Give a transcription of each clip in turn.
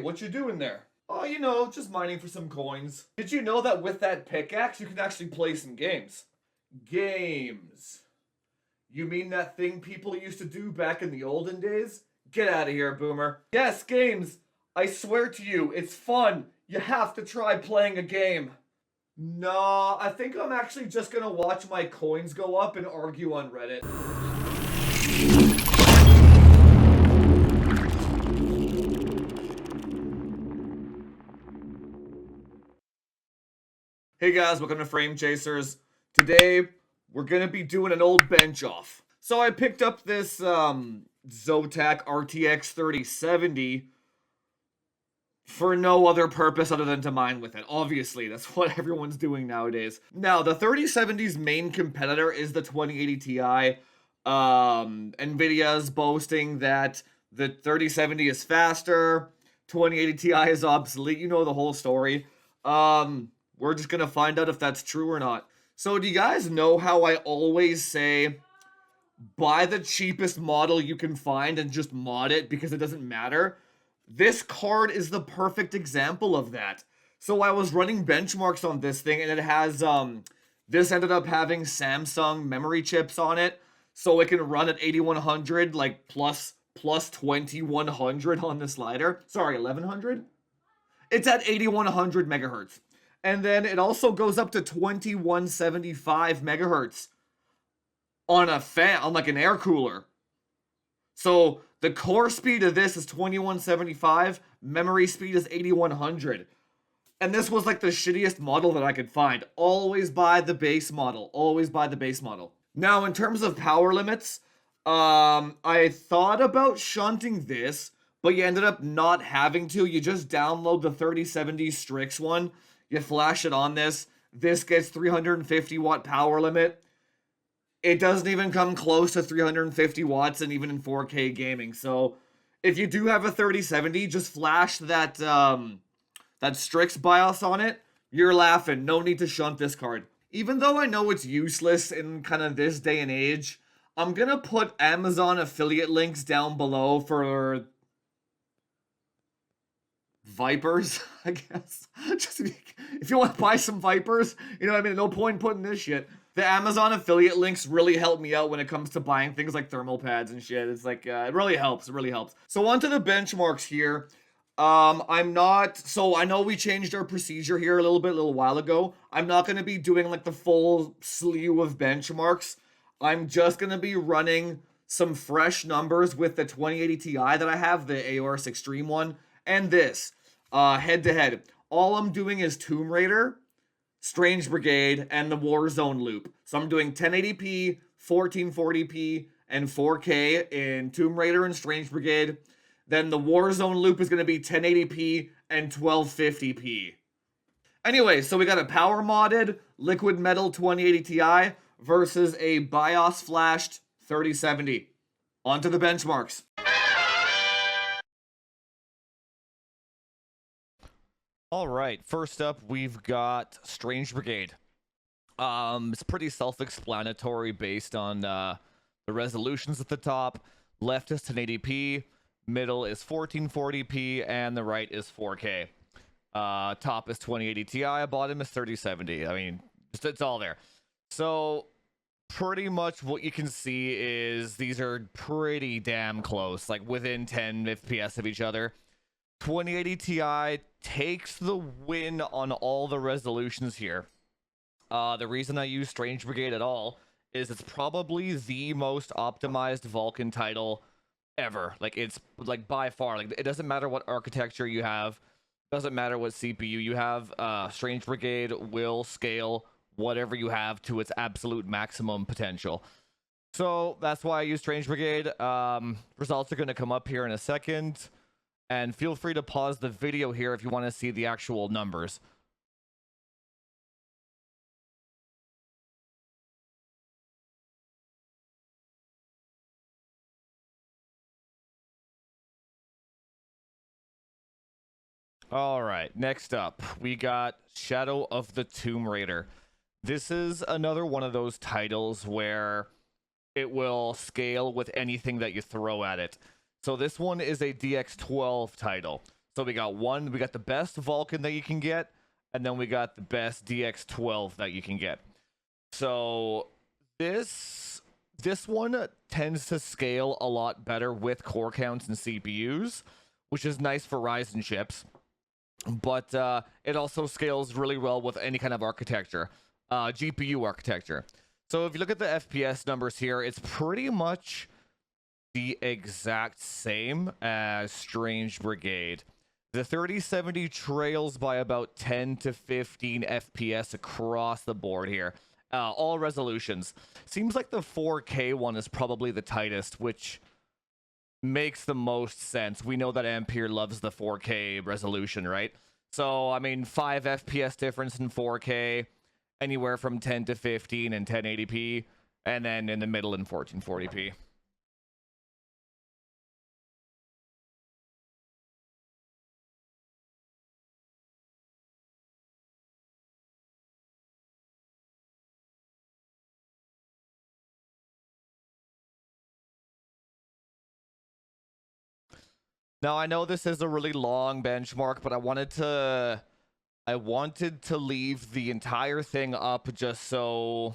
what you doing there? Oh, you know, just mining for some coins. Did you know that with that pickaxe, you can actually play some games? Games. You mean that thing people used to do back in the olden days? Get out of here, boomer. Yes, games. I swear to you, it's fun. You have to try playing a game. Nah, I think I'm actually just gonna watch my coins go up and argue on Reddit. Hey guys, welcome to Frame Chasers. Today, we're gonna be doing an old bench off. So I picked up this Zotac RTX 3070 for no other purpose other than to mine with it. Obviously, that's what everyone's doing nowadays. Now, the 3070's main competitor is the 2080 Ti. Nvidia's boasting that the 3070 is faster, 2080 Ti is obsolete. You know the whole story. We're just gonna find out if that's true or not. So do you guys know how I always say, buy the cheapest model you can find and just mod it because it doesn't matter? This card is the perfect example of that. So I was running benchmarks on this thing and it has, this ended up having Samsung memory chips on it. So it can run at 8100, like plus 2100 on the slider. Sorry, 1100? It's at 8100 megahertz. And then it also goes up to 2175 megahertz on a fan, on like an air cooler. So the core speed of this is 2175, memory speed is 8100. And this was like the shittiest model that I could find. Always buy the base model. Always buy the base model. Now, in terms of power limits, I thought about shunting this, but you ended up not having to. You just download the 3070 Strix one. You flash it on this. This gets 350 watt power limit. It doesn't even come close to 350 watts and even in 4K gaming. So if you do have a 3070, just flash that that Strix BIOS on it. You're laughing. No need to shunt this card. Even though I know it's useless in kind of this day and age, I'm going to put Amazon affiliate links down below for Vipers, I guess. Just if you want to buy some Vipers, you know what I mean? No point in putting this shit. The Amazon affiliate links really help me out when it comes to buying things like thermal pads and shit. It's like, it really helps. It really helps. So onto the benchmarks here. So I know we changed our procedure here a little while ago. I'm not going to be doing like the full slew of benchmarks. I'm just going to be running some fresh numbers with the 2080 Ti that I have, the AORS Extreme one, and this, head to head. All I'm doing is Tomb Raider, Strange Brigade, and the Warzone loop. So I'm doing 1080p, 1440p, and 4K in Tomb Raider and Strange Brigade. Then the Warzone loop is going to be 1080p and 1250p. Anyway, so we got a power modded liquid metal 2080 Ti versus a BIOS flashed 3070. On to the benchmarks. All right, first up, we've got Strange Brigade. It's pretty self-explanatory based on the resolutions at the top. Left is 1080p, middle is 1440p, and the right is 4K. Top is 2080 Ti, bottom is 3070. I mean, it's all there. So pretty much what you can see is these are pretty damn close, like within 10 FPS of each other. 2080 Ti takes the win on all the resolutions here. The reason I use Strange Brigade at all is it's probably the most optimized Vulkan title ever. Like, it's like by far, like, it doesn't matter what architecture you have, doesn't matter what CPU you have, Strange Brigade will scale whatever you have to its absolute maximum potential. So that's why I use Strange Brigade. Results are going to come up here in a second. And feel free to pause the video here if you want to see the actual numbers. All right, next up, we got Shadow of the Tomb Raider. This is another one of those titles where it will scale with anything that you throw at it. So this one is a DX12 title. So we got the best Vulcan that you can get, and then we got the best DX12 that you can get. So this one tends to scale a lot better with core counts and CPUs, which is nice for Ryzen chips. But it also scales really well with any kind of architecture, GPU architecture. So if you look at the FPS numbers here, it's pretty much the exact same as Strange Brigade. The 3070 trails by about 10 to 15 FPS across the board here. All resolutions. Seems like the 4K one is probably the tightest, which makes the most sense. We know that Ampere loves the 4K resolution, right? So, I mean, 5 FPS difference in 4K, anywhere from 10 to 15 in 1080p, and then in the middle in 1440p. Now, I know this is a really long benchmark, but I wanted to leave the entire thing up just so,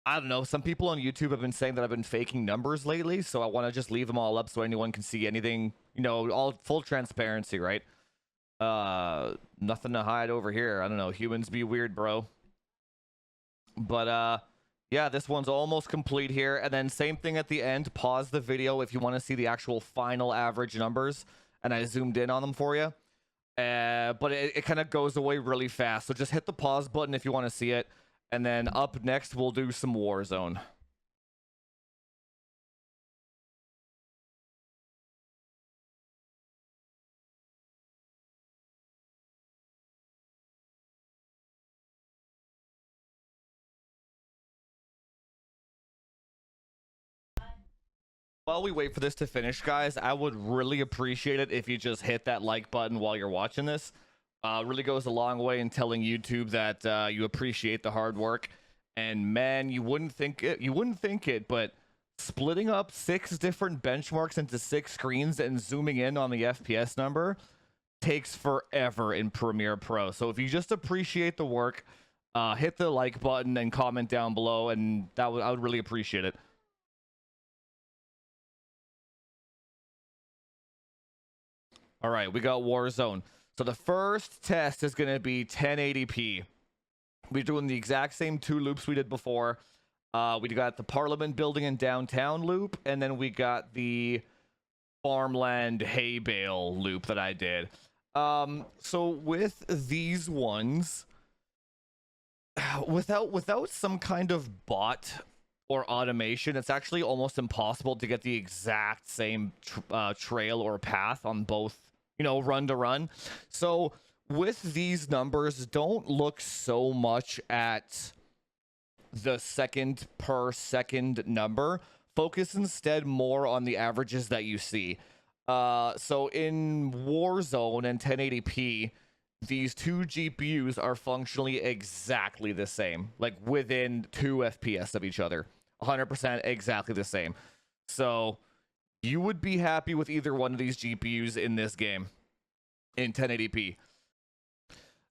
I don't know, some people on YouTube have been saying that I've been faking numbers lately, so I want to just leave them all up so anyone can see anything, you know, all full transparency, right? Nothing to hide over here. I don't know, humans be weird, bro. But yeah, this one's almost complete here, and then same thing at the end. Pause the video if you want to see the actual final average numbers, and I zoomed in on them for you. But it kind of goes away really fast, so just hit the pause button if you want to see it, and then up next we'll do some Warzone. While we wait for this to finish, guys, I would really appreciate it if you just hit that like button while you're watching this. Really goes a long way in telling YouTube that you appreciate the hard work. And man, you wouldn't think it, but splitting up 6 different benchmarks into 6 screens and zooming in on the FPS number takes forever in Premiere Pro. So if you just appreciate the work, hit the like button and comment down below, and I would really appreciate it. All right, we got Warzone. So the first test is going to be 1080p. We're doing the exact same 2 loops we did before. We got the Parliament building in downtown loop, and then we got the farmland hay bale loop that I did. So with these ones, without some kind of bot or automation, it's actually almost impossible to get the exact same trail or path on both, you know, run to run. So with these numbers, don't look so much at the second per second number. Focus instead more on the averages that you see. So in Warzone and 1080p, these 2 GPUs are functionally exactly the same, like within 2 FPS of each other. 100% exactly the same. So you would be happy with either one of these GPUs in this game in 1080p.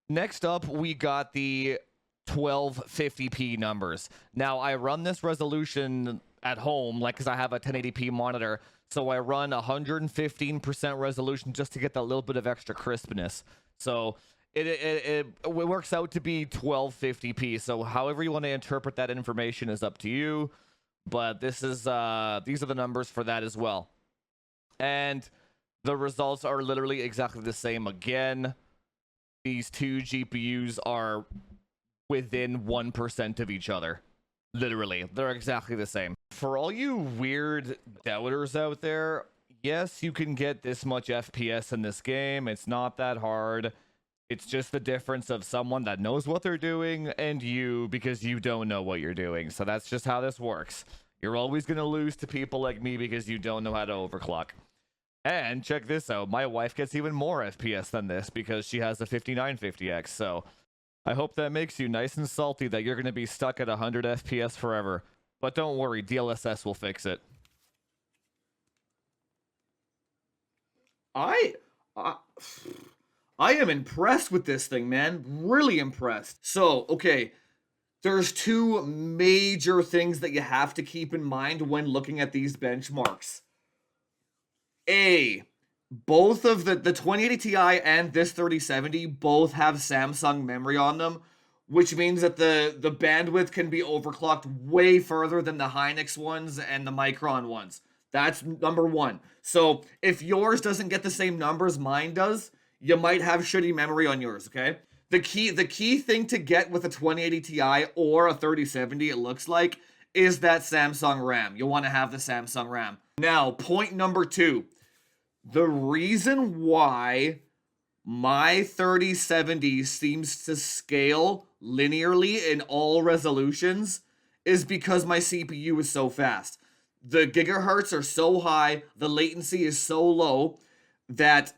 Next up, we got the 1250p numbers. Now, I run this resolution at home, like, because I have a 1080p monitor, so I run 115% resolution just to get that little bit of extra crispness. So it works out to be 1250p. So however you want to interpret that information is up to you. But this is these are the numbers for that as well. And the results are literally exactly the same again. These 2 GPUs are within 1% of each other. Literally, they're exactly the same. For all you weird doubters out there, yes, you can get this much FPS in this game. It's not that hard. It's just the difference of someone that knows what they're doing and you, because you don't know what you're doing. So that's just how this works. You're always going to lose to people like me because you don't know how to overclock. And check this out. My wife gets even more FPS than this because she has a 5950X. So I hope that makes you nice and salty that you're going to be stuck at 100 FPS forever. But don't worry, DLSS will fix it. I, I am impressed with this thing, man. Really impressed. So, okay, there's two major things that you have to keep in mind when looking at these benchmarks. A, both of the 2080 Ti and this 3070 both have Samsung memory on them, which means that the bandwidth can be overclocked way further than the Hynix ones and the Micron ones. That's number one. So if yours doesn't get the same numbers mine does, you might have shitty memory on yours, okay? The key thing to get with a 2080 Ti or a 3070, it looks like, is that Samsung RAM. You'll want to have the Samsung RAM. Now, point number two. The reason why my 3070 seems to scale linearly in all resolutions is because my CPU is so fast. The gigahertz are so high, the latency is so low that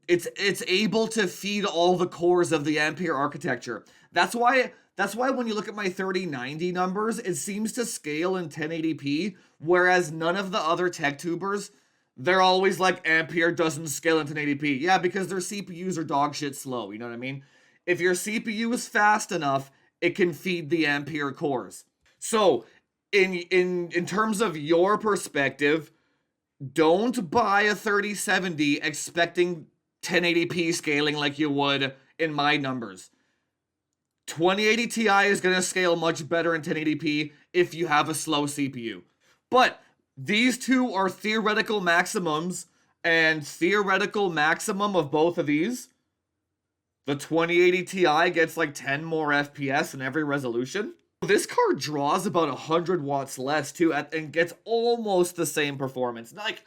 it's able to feed all the cores of the Ampere architecture. That's why when you look at my 3090 numbers, it seems to scale in 1080p, whereas none of the other tech tubers, they're always like, Ampere doesn't scale in 1080p. Yeah, because their CPUs are dog shit slow, you know what I mean? If your CPU is fast enough, it can feed the Ampere cores. So, in terms of your perspective, don't buy a 3070 expecting 1080p scaling like you would in my numbers. 2080 Ti is going to scale much better in 1080p if you have a slow CPU. But these two are theoretical maximums, and theoretical maximum of both of these, the 2080 Ti gets like 10 more FPS in every resolution. This card draws about 100 watts less too, and gets almost the same performance. Like,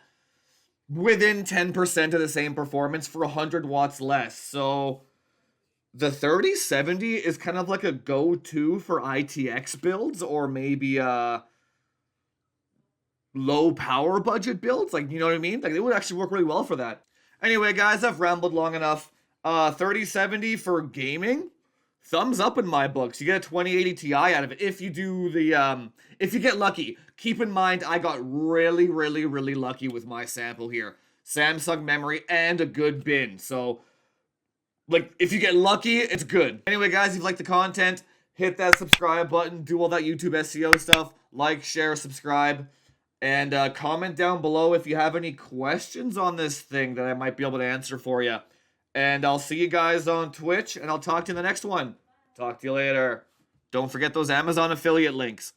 within 10% of the same performance for 100 watts less. So the 3070 is kind of like a go-to for ITX builds, or maybe low power budget builds. Like, you know what I mean? Like, it would actually work really well for that. Anyway, guys, I've rambled long enough. 3070 for gaming, thumbs up in my books. You get a 2080 Ti out of it if you do the if you get lucky. Keep in mind, I got really, really, really lucky with my sample here. Samsung memory and a good bin. So, like, if you get lucky, it's good. Anyway, guys, if you like the content, hit that subscribe button, do all that YouTube SEO stuff, like, share, subscribe, and comment down below if you have any questions on this thing that I might be able to answer for you. And I'll see you guys on Twitch, and I'll talk to you in the next one. Talk to you later. Don't forget those Amazon affiliate links.